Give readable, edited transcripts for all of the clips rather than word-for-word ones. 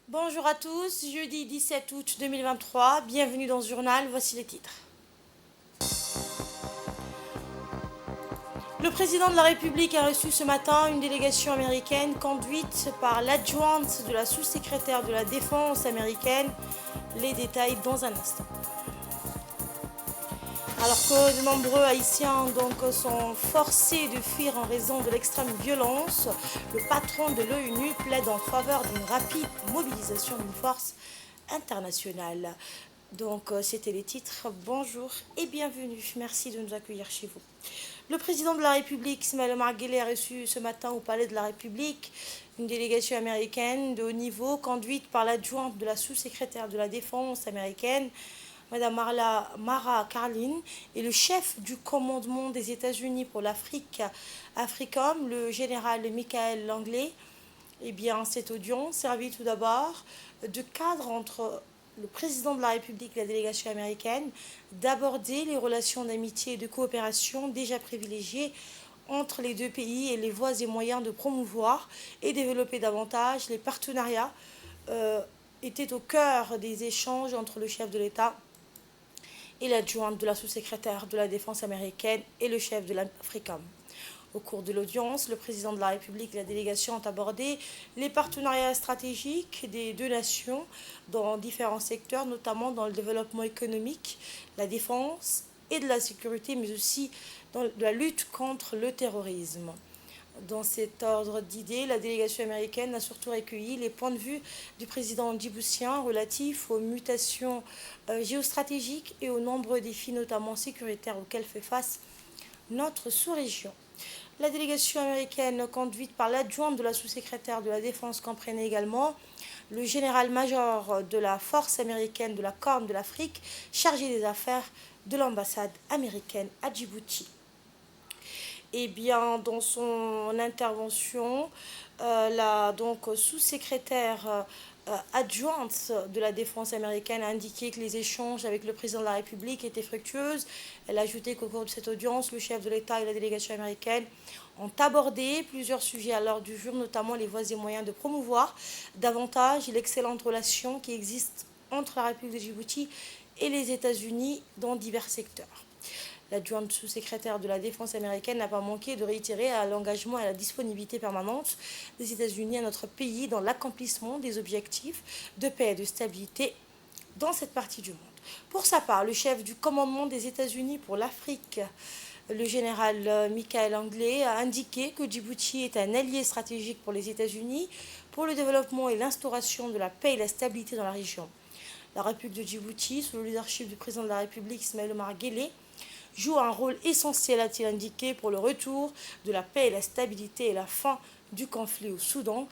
Bonjour à tous, jeudi 17 août 2023, bienvenue dans ce journal, voici les titres. Le président de la République a reçu ce matin une délégation américaine conduite par l'adjointe de la sous-secrétaire de la Défense américaine. Les détails dans un instant. Alors que de nombreux Haïtiens sont forcés de fuir en raison de l'extrême violence, le patron de l'ONU plaide en faveur d'une rapide mobilisation d'une force internationale. C'était les titres. Bonjour et bienvenue. Merci de nous accueillir chez vous. Le président de la République, Ismaël Omar Guelleh, a reçu ce matin au Palais de la République une délégation américaine de haut niveau conduite par l'adjointe de la sous-secrétaire de la Défense américaine, Madame Mara Karlin, et le chef du commandement des États-Unis pour l'Afrique, AFRICOM, le général Michael Langley. Eh bien, cette audience servit tout d'abord de cadre entre le président de la République et la délégation américaine, d'aborder les relations d'amitié et de coopération déjà privilégiées entre les deux pays et les voies et moyens de promouvoir et développer davantage les partenariats étaient au cœur des échanges entre le chef de l'État et l'adjointe de la sous-secrétaire de la Défense américaine et le chef de l'AFRICOM. Au cours de l'audience, le président de la République et la délégation ont abordé les partenariats stratégiques des deux nations dans différents secteurs, notamment dans le développement économique, la défense et de la sécurité, mais aussi dans la lutte contre le terrorisme. Dans cet ordre d'idées, la délégation américaine a surtout recueilli les points de vue du président djiboutien relatifs aux mutations géostratégiques et aux nombreux défis, notamment sécuritaires, auxquels fait face notre sous-région. La délégation américaine, conduite par l'adjointe de la sous-secrétaire de la Défense, comprenait également le général-major de la force américaine de la Corne de l'Afrique, chargé des affaires de l'ambassade américaine à Djibouti. Eh bien, dans son intervention, la sous-secrétaire adjointe de la défense américaine a indiqué que les échanges avec le président de la République étaient fructueux. Elle a ajouté qu'au cours de cette audience, le chef de l'État et la délégation américaine ont abordé plusieurs sujets à l'ordre du jour, notamment les voies et moyens de promouvoir davantage l'excellente relation qui existe entre la République de Djibouti et les États-Unis dans divers secteurs. L'adjointe sous-secrétaire de la Défense américaine n'a pas manqué de réitérer l'engagement et la disponibilité permanente des États-Unis à notre pays dans l'accomplissement des objectifs de paix et de stabilité dans cette partie du monde. Pour sa part, le chef du commandement des États-Unis pour l'Afrique, le général Michael Langley, a indiqué que Djibouti est un allié stratégique pour les États-Unis pour le développement et l'instauration de la paix et la stabilité dans la région. La République de Djibouti, sous le leadership du président de la République, Ismaël Omar Guelleh, joue un rôle essentiel, a-t-il indiqué, pour le retour de la paix et la stabilité et la fin du conflit au Soudan.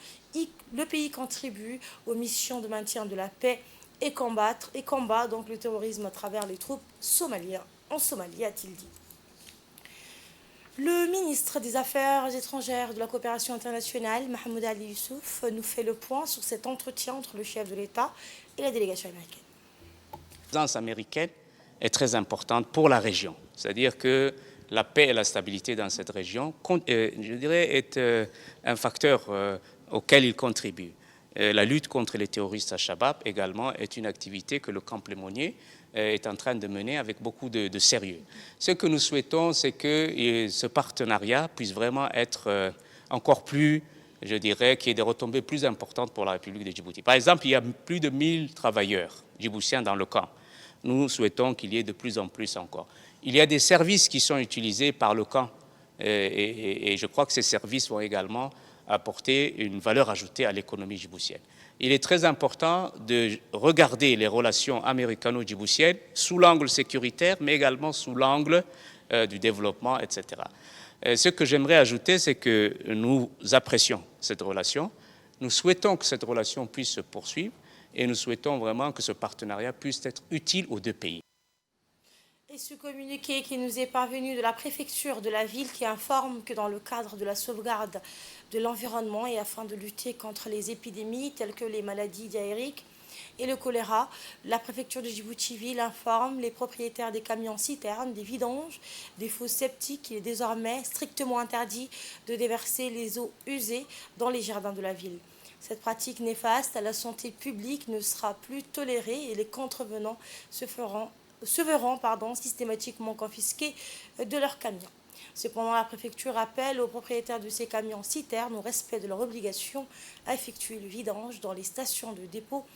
Le pays contribue aux missions de maintien de la paix et combat le terrorisme à travers les troupes somaliennes en Somalie, a-t-il dit. Le ministre des Affaires étrangères de la coopération internationale, Mahmoud Ali Youssouf, nous fait le point sur cet entretien entre le chef de l'État et la délégation américaine. La présence américaine est très importante pour la région. C'est-à-dire que la paix et la stabilité dans cette région, je dirais, est un facteur auquel il contribue. La lutte contre les terroristes à Shabab également est une activité que le camp Plémonier est en train de mener avec beaucoup de sérieux. Ce que nous souhaitons, c'est que ce partenariat puisse vraiment être encore plus, je dirais, qu'il y ait des retombées plus importantes pour la République de Djibouti. Par exemple, il y a plus de 1000 travailleurs djiboutiens dans le camp. Nous souhaitons qu'il y ait de plus en plus encore. Il y a des services qui sont utilisés par le camp et je crois que ces services vont également apporter une valeur ajoutée à l'économie djiboutienne. Il est très important de regarder les relations américano-djiboutiennes sous l'angle sécuritaire, mais également sous l'angle du développement, etc. Ce que j'aimerais ajouter, c'est que nous apprécions cette relation. Nous souhaitons que cette relation puisse se poursuivre et nous souhaitons vraiment que ce partenariat puisse être utile aux deux pays. Et ce communiqué qui nous est parvenu de la préfecture de la ville qui informe que dans le cadre de la sauvegarde de l'environnement et afin de lutter contre les épidémies telles que les maladies diarrhéiques et le choléra, la préfecture de Djibouti-Ville informe les propriétaires des camions citernes, des vidanges, des fosses septiques qu'il est désormais strictement interdit de déverser les eaux usées dans les jardins de la ville. Cette pratique néfaste à la santé publique ne sera plus tolérée et les contrevenants se verront systématiquement confisqués de leurs camions. Cependant, la préfecture appelle aux propriétaires de ces camions citernes au respect de leur obligation à effectuer le vidange dans les stations de dépôt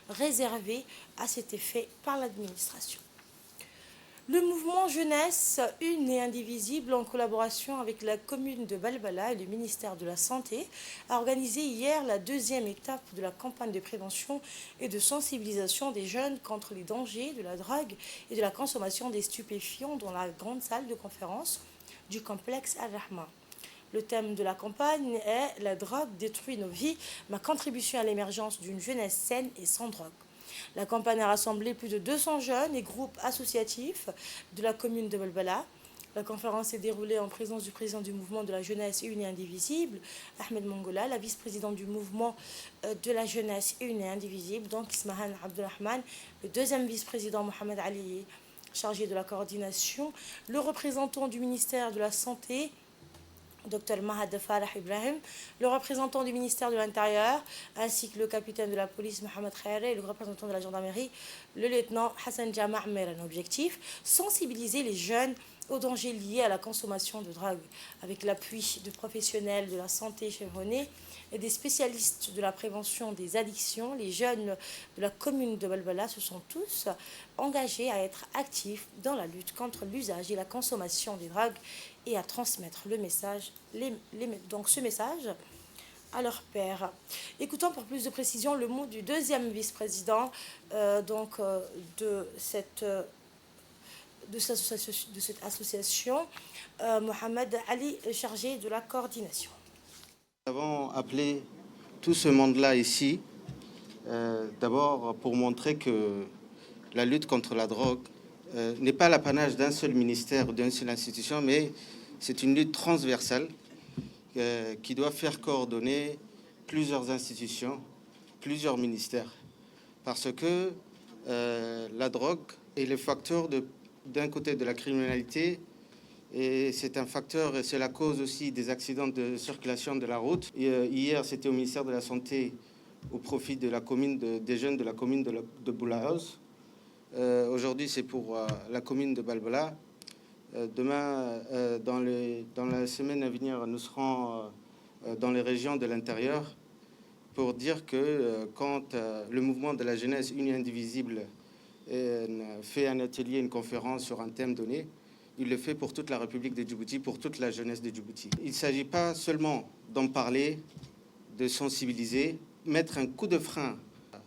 réservées à cet effet par l'administration. Le mouvement Jeunesse Une et Indivisible, en collaboration avec la commune de Balbala et le ministère de la Santé, a organisé hier la deuxième étape de la campagne de prévention et de sensibilisation des jeunes contre les dangers de la drogue et de la consommation des stupéfiants dans la grande salle de conférence du complexe Al-Rahma. Le thème de la campagne est « La drogue détruit nos vies, ma contribution à l'émergence d'une jeunesse saine et sans drogue ». La campagne a rassemblé plus de 200 jeunes et groupes associatifs de la commune de Balbala. La conférence s'est déroulée en présence du président du mouvement de la jeunesse une et indivisible, Ahmed Mongola, la vice-présidente du mouvement de la jeunesse une et indivisible, donc Ismahan Abdelrahman, le deuxième vice-président Mohamed Ali, chargé de la coordination, le représentant du ministère de la Santé, Dr Mahad Farah Ibrahim, le représentant du ministère de l'Intérieur, ainsi que le capitaine de la police Mohamed Khairé et le représentant de la gendarmerie, le lieutenant Hassan Jama' Mer. Un objectif, sensibiliser les jeunes aux dangers liés à la consommation de drogue, avec l'appui de professionnels de la santé chevronnés et des spécialistes de la prévention des addictions. Les jeunes de la commune de Balbala se sont tous engagés à être actifs dans la lutte contre l'usage et la consommation des drogues et à transmettre le message, donc ce message à leur père. Écoutons pour plus de précision le mot du deuxième vice-président de cette association, Mohamed Ali, chargé de la coordination. Nous avons appelé tout ce monde-là ici, d'abord pour montrer que la lutte contre la drogue n'est pas l'apanage d'un seul ministère ou d'une seule institution, mais c'est une lutte transversale qui doit faire coordonner plusieurs institutions, plusieurs ministères, parce que la drogue est le facteur d'un côté de la criminalité, et c'est un facteur, et c'est la cause aussi des accidents de circulation de la route. Hier, c'était au ministère de la Santé au profit de la commune des jeunes de la commune de Boulahaus. Aujourd'hui, c'est pour la commune de Balbala. Demain, dans la semaine à venir, nous serons dans les régions de l'intérieur pour dire que quand le mouvement de la jeunesse unie indivisible fait un atelier, une conférence sur un thème donné, il le fait pour toute la République de Djibouti, pour toute la jeunesse de Djibouti. Il ne s'agit pas seulement d'en parler, de sensibiliser, mettre un coup de frein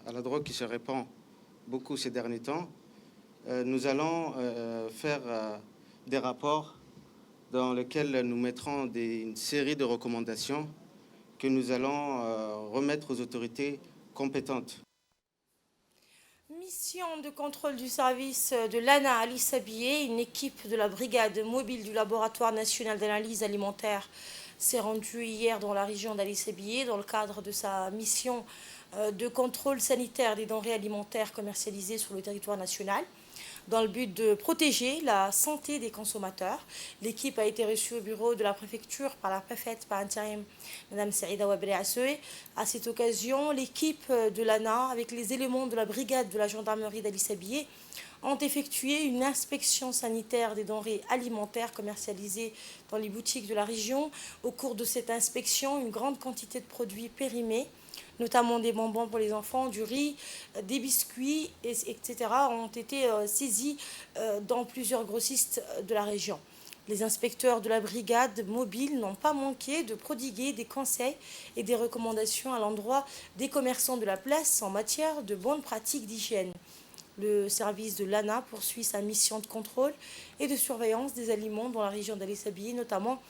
à la drogue qui se répand beaucoup ces derniers temps. Nous allons faire des rapports dans lesquels nous mettrons une série de recommandations que nous allons remettre aux autorités compétentes. Mission de contrôle du service de l'ANA Ali Sabié, une équipe de la brigade mobile du laboratoire national d'analyse alimentaire s'est rendue hier dans la région d'Ali Sabié dans le cadre de sa mission de contrôle sanitaire des denrées alimentaires commercialisées sur le territoire national. Dans le but de protéger la santé des consommateurs, l'équipe a été reçue au bureau de la préfecture par la préfète par intérim, Mme Saïda Wabri Assoué. À cette occasion, l'équipe de l'ANA, avec les éléments de la brigade de la gendarmerie d'Ali Sabié, ont effectué une inspection sanitaire des denrées alimentaires commercialisées dans les boutiques de la région. Au cours de cette inspection, une grande quantité de produits périmés, notamment des bonbons pour les enfants, du riz, des biscuits, etc., ont été saisis dans plusieurs grossistes de la région. Les inspecteurs de la brigade mobile n'ont pas manqué de prodiguer des conseils et des recommandations à l'endroit des commerçants de la place en matière de bonnes pratiques d'hygiène. Le service de l'ANA poursuit sa mission de contrôle et de surveillance des aliments dans la région d'Ali Sabié, notamment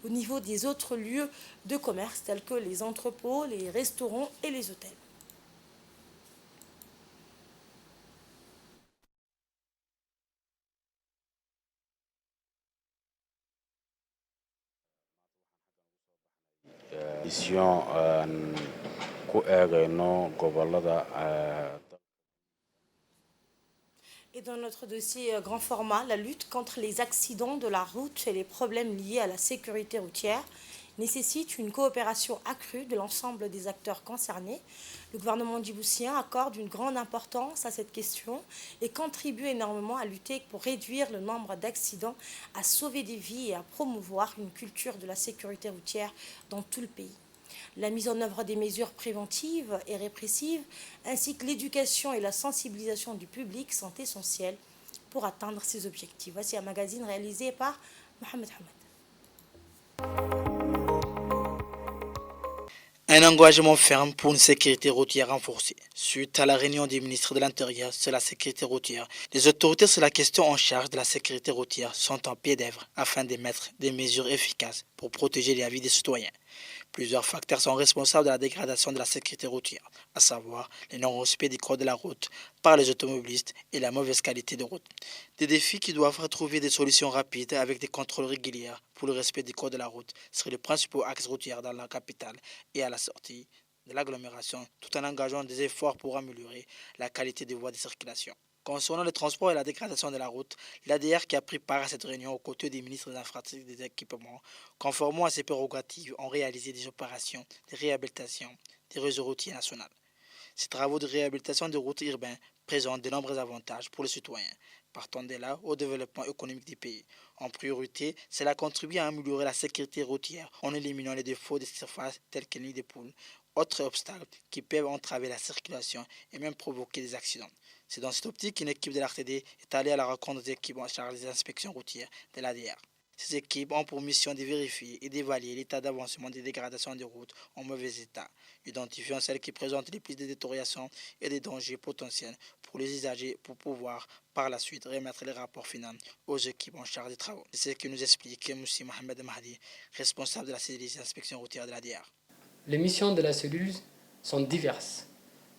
au niveau des autres lieux de commerce tels que les entrepôts, les restaurants et les hôtels. Et dans notre dossier grand format, la lutte contre les accidents de la route et les problèmes liés à la sécurité routière. nécessite une coopération accrue de l'ensemble des acteurs concernés. Le gouvernement djiboutien accorde une grande importance à cette question et contribue énormément à lutter pour réduire le nombre d'accidents, à sauver des vies et à promouvoir une culture de la sécurité routière dans tout le pays. La mise en œuvre des mesures préventives et répressives, ainsi que l'éducation et la sensibilisation du public sont essentielles pour atteindre ces objectifs. Voici un magazine réalisé par Mohamed Hamad. Un engagement ferme pour une sécurité routière renforcée. Suite à la réunion des ministres de l'Intérieur sur la sécurité routière, les autorités sur la question en charge de la sécurité routière sont en pied d'œuvre afin d'émettre des mesures efficaces pour protéger la vie des citoyens. Plusieurs facteurs sont responsables de la dégradation de la sécurité routière, à savoir le non-respect des codes de la route par les automobilistes et la mauvaise qualité de route. Des défis qui doivent retrouver des solutions rapides avec des contrôles réguliers pour le respect des codes de la route seraient les principaux axes routiers dans la capitale et à la sortie de l'agglomération, tout en engageant des efforts pour améliorer la qualité des voies de circulation. Concernant le transport et la dégradation de la route, l'ADR qui a pris part à cette réunion aux côtés des ministres des infrastructures et des équipements, conformément à ses prérogatives, ont réalisé des opérations de réhabilitation des réseaux routiers nationaux. Ces travaux de réhabilitation des routes urbaines présentent de nombreux avantages pour les citoyens, partant de là au développement économique du pays. En priorité, cela contribue à améliorer la sécurité routière en éliminant les défauts des surfaces tels que les nids de poules, autres obstacles qui peuvent entraver la circulation et même provoquer des accidents. C'est dans cette optique qu'une équipe de l'RTD est allée à la rencontre des équipes en charge des inspections routières de l'ADR. Ces équipes ont pour mission de vérifier et d'évaluer l'état d'avancement des dégradations des routes en mauvais état, identifiant celles qui présentent les plus de détérioration et des dangers potentiels pour les usagers pour pouvoir par la suite remettre les rapports finaux aux équipes en charge des travaux. C'est ce que nous explique M. Mohamed Mahdi, responsable de la cellule des inspections routières de l'ADR. Les missions de la cellule sont diverses.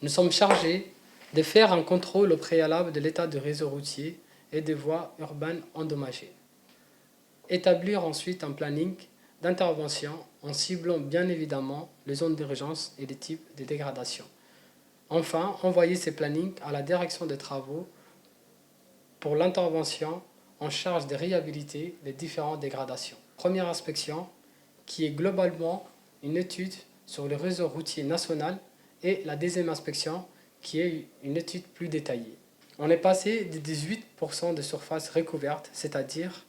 Nous sommes chargés de faire un contrôle au préalable de l'état du réseau routier et des voies urbaines endommagées. Établir ensuite un planning d'intervention en ciblant bien évidemment les zones d'urgence et les types de dégradation. Enfin, envoyer ces plannings à la direction des travaux pour l'intervention en charge de réhabiliter les différentes dégradations. Première inspection qui est globalement une étude sur le réseau routier national et la deuxième inspection qui est une étude plus détaillée. On est passé de 18% de surface recouverte, c'est-à-dire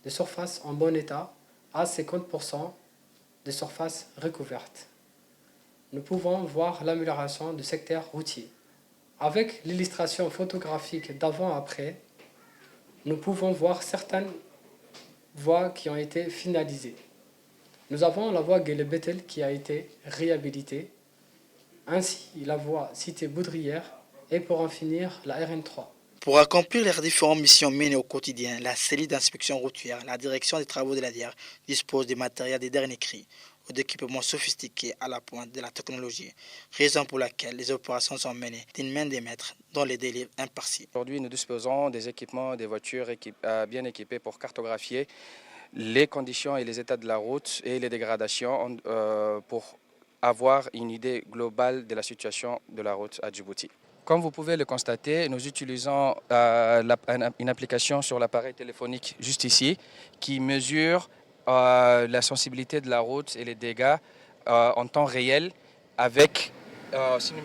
de surface en bon état, à 50% de surface recouverte. Nous pouvons voir l'amélioration du secteur routier. Avec l'illustration photographique d'avant-après, nous pouvons voir certaines voies qui ont été finalisées. Nous avons la voie Guélé-Bétel qui a été réhabilitée, ainsi la voie Cité-Boudrière et pour en finir la RN3. Pour accomplir leurs différentes missions menées au quotidien, la cellule d'inspection routière, la direction des travaux de l'ADR dispose des matériels des derniers cris ou d'équipements sophistiqués à la pointe de la technologie, raison pour laquelle les opérations sont menées d'une main de maître dans les délais impartis. Aujourd'hui, nous disposons des équipements, des voitures bien équipées pour cartographier les conditions et les états de la route et les dégradations pour avoir une idée globale de la situation de la route à Djibouti. Comme vous pouvez le constater, nous utilisons une application sur l'appareil téléphonique juste ici qui mesure la sensibilité de la route et les dégâts en temps réel avec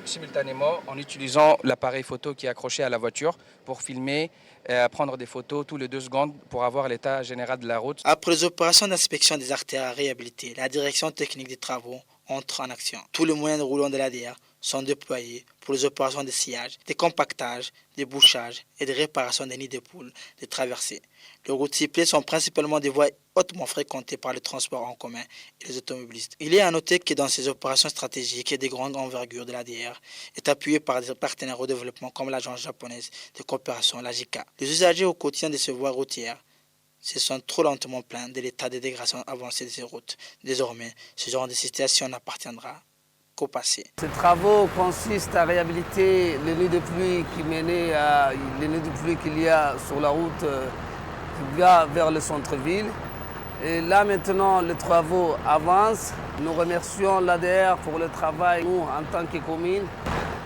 simultanément en utilisant l'appareil photo qui est accroché à la voiture pour filmer et prendre des photos tous les 2 secondes pour avoir l'état général de la route. Après les opérations d'inspection des artères réhabilitées, la direction technique des travaux entre en action. Tous les moyens roulants de l'ADR sont déployés pour les opérations de sillage, de compactage, de bouchage et de réparation des nids de poules, de traversées. Les routes ciblées sont principalement des voies hautement fréquentées par le transport en commun et les automobilistes. Il est à noter que dans ces opérations stratégiques et de grande envergure de l'ADR est appuyé par des partenaires au développement comme l'agence japonaise de coopération, la JICA. Les usagers au quotidien de ces voies routières se sont trop lentement plaints de l'état de dégradation avancée de ces routes. Désormais, ce genre de situation n'appartiendra qu'au passé. Ces travaux consistent à réhabiliter les nids de pluie qui menaient à les nids de pluie qu'il y a sur la route qui va vers le centre-ville. Et là maintenant, les travaux avancent. Nous remercions l'ADR pour le travail, nous en tant que commune.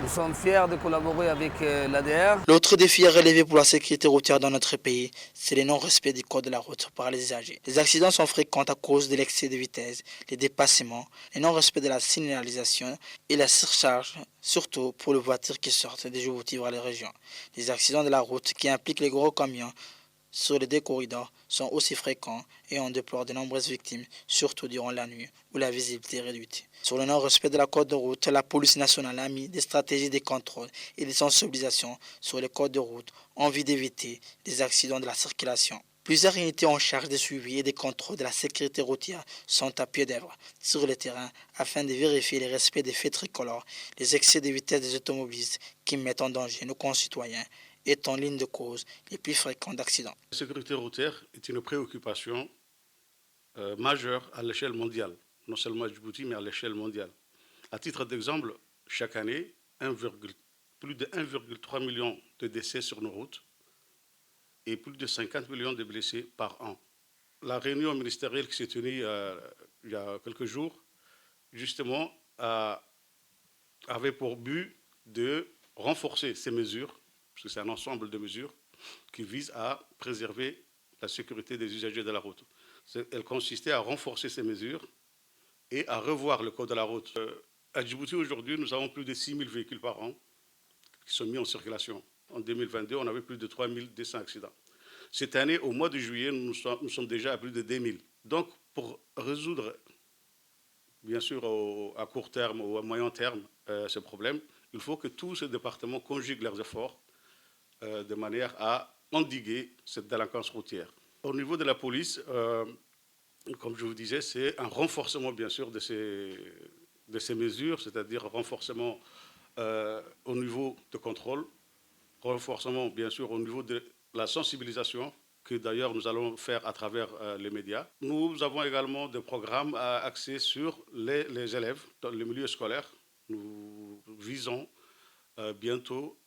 Nous sommes fiers de collaborer avec l'ADR. L'autre défi à relever pour la sécurité routière dans notre pays, c'est le non-respect du code de la route par les usagers. Les accidents sont fréquents à cause de l'excès de vitesse, les dépassements, le non-respect de la signalisation et la surcharge, surtout pour les voitures qui sortent des Djibouti vers les régions. Les accidents de la route qui impliquent les gros camions sur les deux corridors sont aussi fréquents et on déplore de nombreuses victimes, surtout durant la nuit où la visibilité est réduite. Sur le non-respect de la code de route, la police nationale a mis des stratégies de contrôle et de sensibilisation sur les codes de route en vue d'éviter des accidents de la circulation. Plusieurs unités en charge des suivis et des contrôles de la sécurité routière sont à pied d'œuvre sur le terrain afin de vérifier le respect des faits tricolores, les excès de vitesse des automobilistes qui mettent en danger nos concitoyens est en ligne de cause les plus fréquents d'accidents. La sécurité routière est une préoccupation majeure à l'échelle mondiale, non seulement à Djibouti, mais à l'échelle mondiale. À titre d'exemple, chaque année, plus de 1,3 million de décès sur nos routes et plus de 50 millions de blessés par an. La réunion ministérielle qui s'est tenue il y a quelques jours, justement, avait pour but de renforcer ces mesures, parce que c'est un ensemble de mesures qui visent à préserver la sécurité des usagers de la route. Elle consistait à renforcer ces mesures et à revoir le code de la route. À Djibouti, aujourd'hui, nous avons plus de 6 000 véhicules par an qui sont mis en circulation. En 2022, on avait plus de 3 200 accidents. Cette année, au mois de juillet, nous sommes déjà à plus de 2 000. Donc, pour résoudre, bien sûr, à court terme ou à moyen terme, ce problème, il faut que tous ces départements conjuguent leurs efforts de manière à endiguer cette délinquance routière. Au niveau de la police, comme je vous disais, c'est un renforcement, bien sûr, de ces mesures, c'est-à-dire renforcement au niveau de contrôle, renforcement, bien sûr, au niveau de la sensibilisation, que d'ailleurs nous allons faire à travers les médias. Nous avons également des programmes axés sur les élèves dans le milieu scolaire. Nous visons bientôt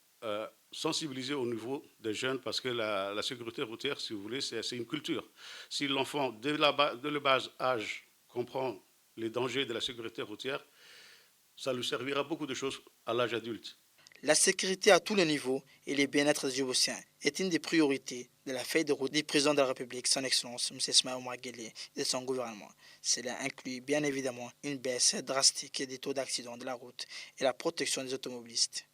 sensibiliser au niveau des jeunes parce que la sécurité routière, si vous voulez, c'est une culture. Si l'enfant, dès le bas âge, comprend les dangers de la sécurité routière, ça lui servira beaucoup de choses à l'âge adulte. La sécurité à tous les niveaux et le bien-être des Djiboutiens est une des priorités de la feuille de route du président de la République, son Excellence M. Ismaël Omar Guelleh et de son gouvernement. Cela inclut bien évidemment une baisse drastique des taux d'accidents de la route et la protection des automobilistes.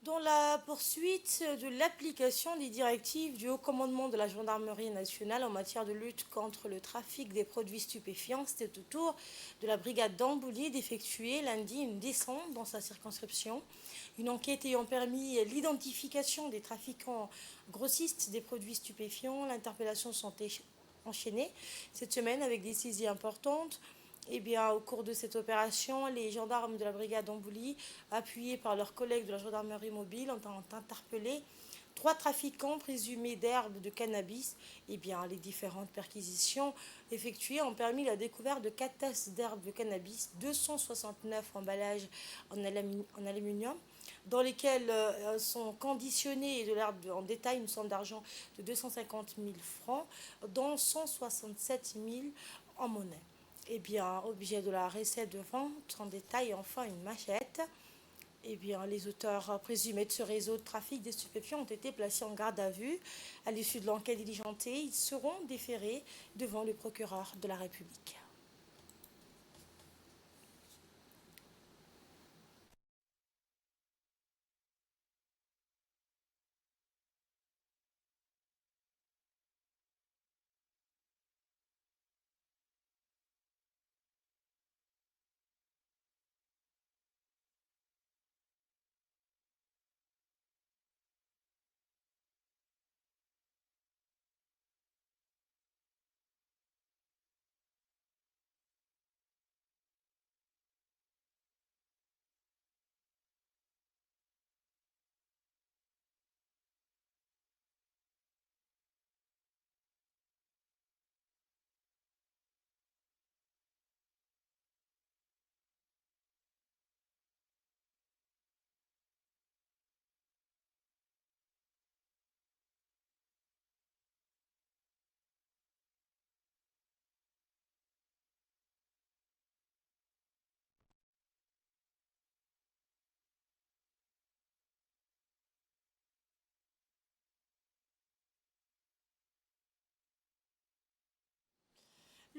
Dans la poursuite de l'application des directives du Haut Commandement de la Gendarmerie nationale en matière de lutte contre le trafic des produits stupéfiants, c'était au tour de la brigade d'Ambouli d'effectuer lundi une descente dans sa circonscription. Une enquête ayant permis l'identification des trafiquants grossistes des produits stupéfiants, l'interpellation sont enchaînées cette semaine avec des saisies importantes. Au cours de cette opération, les gendarmes de la brigade d'Ambouli, appuyés par leurs collègues de la gendarmerie mobile, ont interpellé 3 trafiquants présumés d'herbes de cannabis. Les différentes perquisitions effectuées ont permis la découverte de 4 tasses d'herbes de cannabis, 269 emballages en aluminium, dans lesquels sont conditionnés de l'herbe en détail une somme d'argent de 250 000 francs, dont 167 000 en monnaie. Objet de la recette de vente en détail, enfin une machette. Les auteurs présumés de ce réseau de trafic des stupéfiants ont été placés en garde à vue. À l'issue de l'enquête diligentée, ils seront déférés devant le procureur de la République.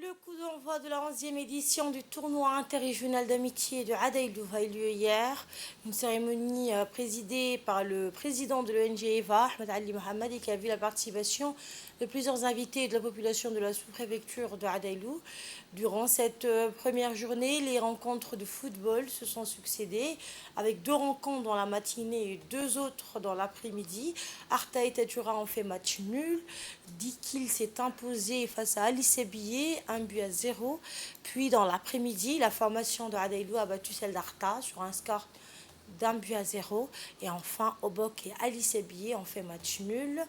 Le coup d'envoi de la 11e édition du tournoi interrégional d'amitié de Adaïlou a eu lieu hier. Une cérémonie présidée par le président de l'ONG EVA, Ahmed Ali Mohamed, et qui a vu la participation de plusieurs invités de la population de la sous-préfecture de Adaïlou. Durant cette première journée, les rencontres de football se sont succédées, avec 2 rencontres dans la matinée et 2 autres dans l'après-midi. Arta et Tadjoura ont fait match nul. Dikil s'est imposé face à Ali Sebiye, 1-0. Puis dans l'après-midi, la formation de Adaïlou a battu celle d'Arta sur un score d'1-0. Et enfin, Obok et Ali Sebiye ont fait match nul.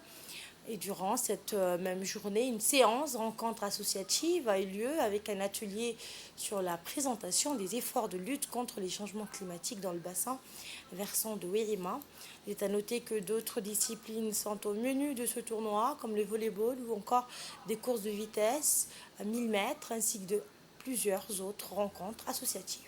Et durant cette même journée, une séance de rencontre associative a eu lieu avec un atelier sur la présentation des efforts de lutte contre les changements climatiques dans le bassin versant de Wérima. Il est à noter que d'autres disciplines sont au menu de ce tournoi, comme le volleyball ou encore des courses de vitesse à 1000 mètres, ainsi que de plusieurs autres rencontres associatives.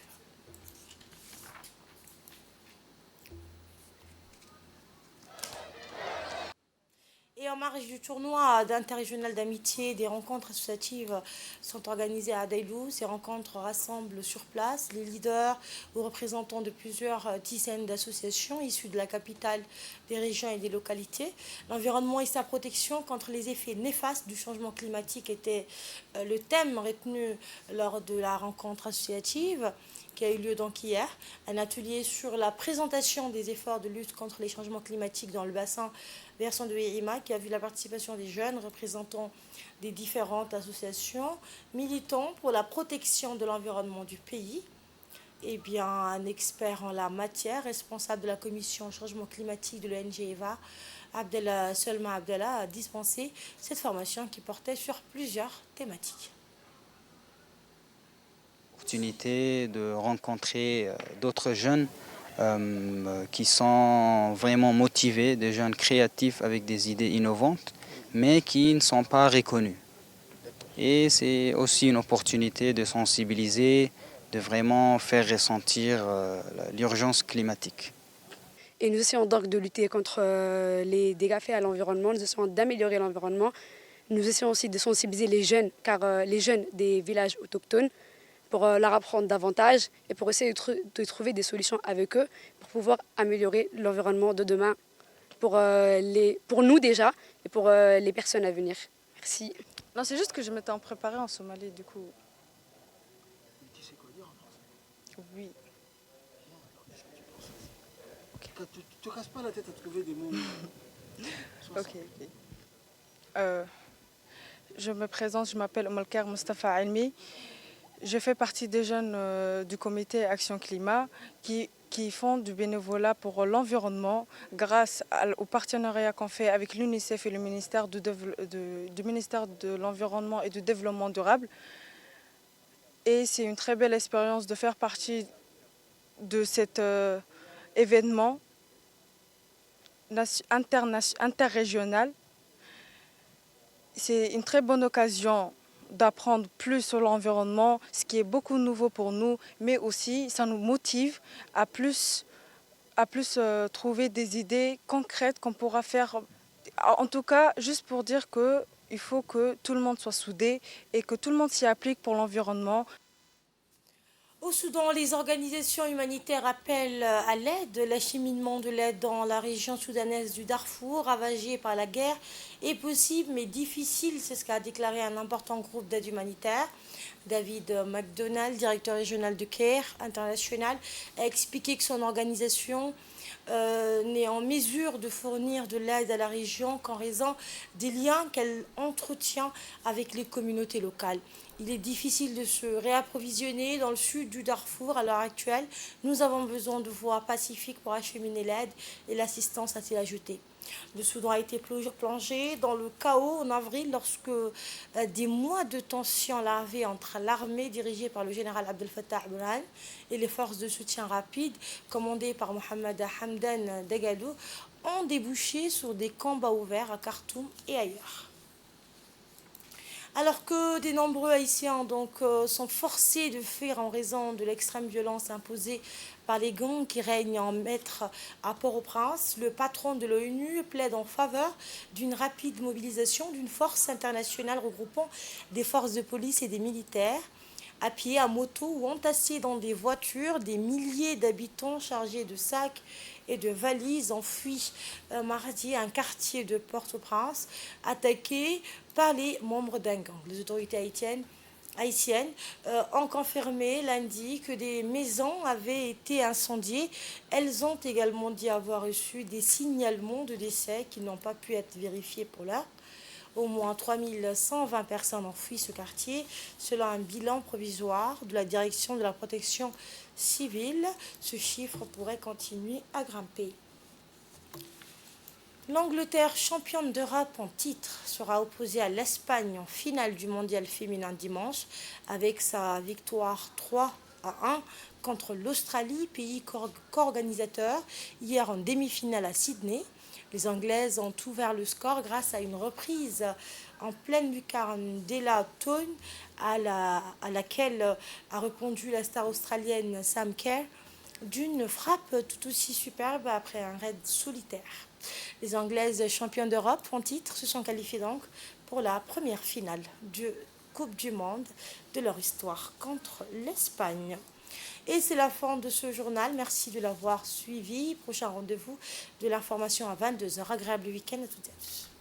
Et en marge du tournoi d'interrégional d'amitié, des rencontres associatives sont organisées à Adaïlou. Ces rencontres rassemblent sur place les leaders ou représentants de plusieurs dizaines d'associations issues de la capitale, des régions et des localités. L'environnement et sa protection contre les effets néfastes du changement climatique était le thème retenu lors de la rencontre associative qui a eu lieu donc hier. Un atelier sur la présentation des efforts de lutte contre les changements climatiques dans le bassin versant de Wérima, qui a vu la participation des jeunes représentants des différentes associations militants pour la protection de l'environnement du pays. Eh bien, un expert en la matière, responsable de la commission changement climatique de l'ONG EVA, Selma Abdallah, a dispensé cette formation qui portait sur plusieurs thématiques. Opportunité de rencontrer d'autres jeunes qui sont vraiment motivés, des jeunes créatifs avec des idées innovantes, mais qui ne sont pas reconnus. Et c'est aussi une opportunité de sensibiliser, de vraiment faire ressentir l'urgence climatique. Et nous essayons donc de lutter contre les dégâts faits à l'environnement, nous essayons d'améliorer l'environnement. Nous essayons aussi de sensibiliser les jeunes, car les jeunes des villages autochtones, pour leur apprendre davantage et pour essayer de trouver des solutions avec eux pour pouvoir améliorer l'environnement de demain pour nous déjà et pour les personnes à venir. Merci. Non, c'est juste que je m'étais en préparé en Somalie, du coup. Tu sais quoi dire en français? Oui. Tu te casses pas la tête à trouver des mots. Ok. Je me présente, je m'appelle Omalkar Mustafa Almi. Je fais partie des jeunes du comité Action Climat qui font du bénévolat pour l'environnement grâce au partenariat qu'on fait avec l'UNICEF et le ministère du ministère de l'Environnement et du Développement durable. Et c'est une très belle expérience de faire partie de cet événement interrégional. C'est une très bonne occasion d'apprendre plus sur l'environnement, ce qui est beaucoup nouveau pour nous, mais aussi ça nous motive à plus trouver des idées concrètes qu'on pourra faire. En tout cas, juste pour dire qu'il faut que tout le monde soit soudé et que tout le monde s'y applique pour l'environnement. Au Soudan, les organisations humanitaires appellent à l'aide. L'acheminement de l'aide dans la région soudanaise du Darfour, ravagée par la guerre, est possible mais difficile. C'est ce qu'a déclaré un important groupe d'aide humanitaire. David McDonald, directeur régional de CARE International, a expliqué que son organisation n'est en mesure de fournir de l'aide à la région qu'en raison des liens qu'elle entretient avec les communautés locales. Il est difficile de se réapprovisionner dans le sud du Darfour à l'heure actuelle. Nous avons besoin de voies pacifiques pour acheminer l'aide et l'assistance, a-t-il ajouté. Le Soudan a été plongé dans le chaos en avril lorsque des mois de tensions larvées entre l'armée dirigée par le général Abdel Fattah al-Burhan et les forces de soutien rapide commandées par Mohamed Hamdan Dagalo ont débouché sur des combats ouverts à Khartoum et ailleurs. Alors que de nombreux Haïtiens sont forcés de fuir en raison de l'extrême violence imposée par les gangs qui règnent en maître à Port-au-Prince. Le patron de l'ONU plaide en faveur d'une rapide mobilisation d'une force internationale regroupant des forces de police et des militaires. À pied, à moto ou entassés dans des voitures, des milliers d'habitants chargés de sacs et de valises ont fui mardi un quartier de Port-au-Prince attaqué par les membres d'un gang. Les autorités haïtiennes ont confirmé lundi que des maisons avaient été incendiées. Elles ont également dit avoir reçu des signalements de décès qui n'ont pas pu être vérifiés pour l'heure. Au moins 3120 personnes ont fui ce quartier, selon un bilan provisoire de la direction de la protection civile. Ce chiffre pourrait continuer à grimper. L'Angleterre, championne d'Europe en titre, sera opposée à l'Espagne en finale du mondial féminin dimanche avec sa victoire 3-1 contre l'Australie, pays co-organisateur, hier en demi-finale à Sydney. Les Anglaises ont ouvert le score grâce à une reprise en pleine lucarne d'Ella Toone à laquelle a répondu la star australienne Sam Kerr d'une frappe tout aussi superbe après un raid solitaire. Les Anglaises championnes d'Europe en titre se sont qualifiées donc pour la première finale de Coupe du Monde de leur histoire contre l'Espagne. Et c'est la fin de ce journal. Merci de l'avoir suivi. Prochain rendez-vous de l'information à 22h. Agréable week-end à toutes et à tous.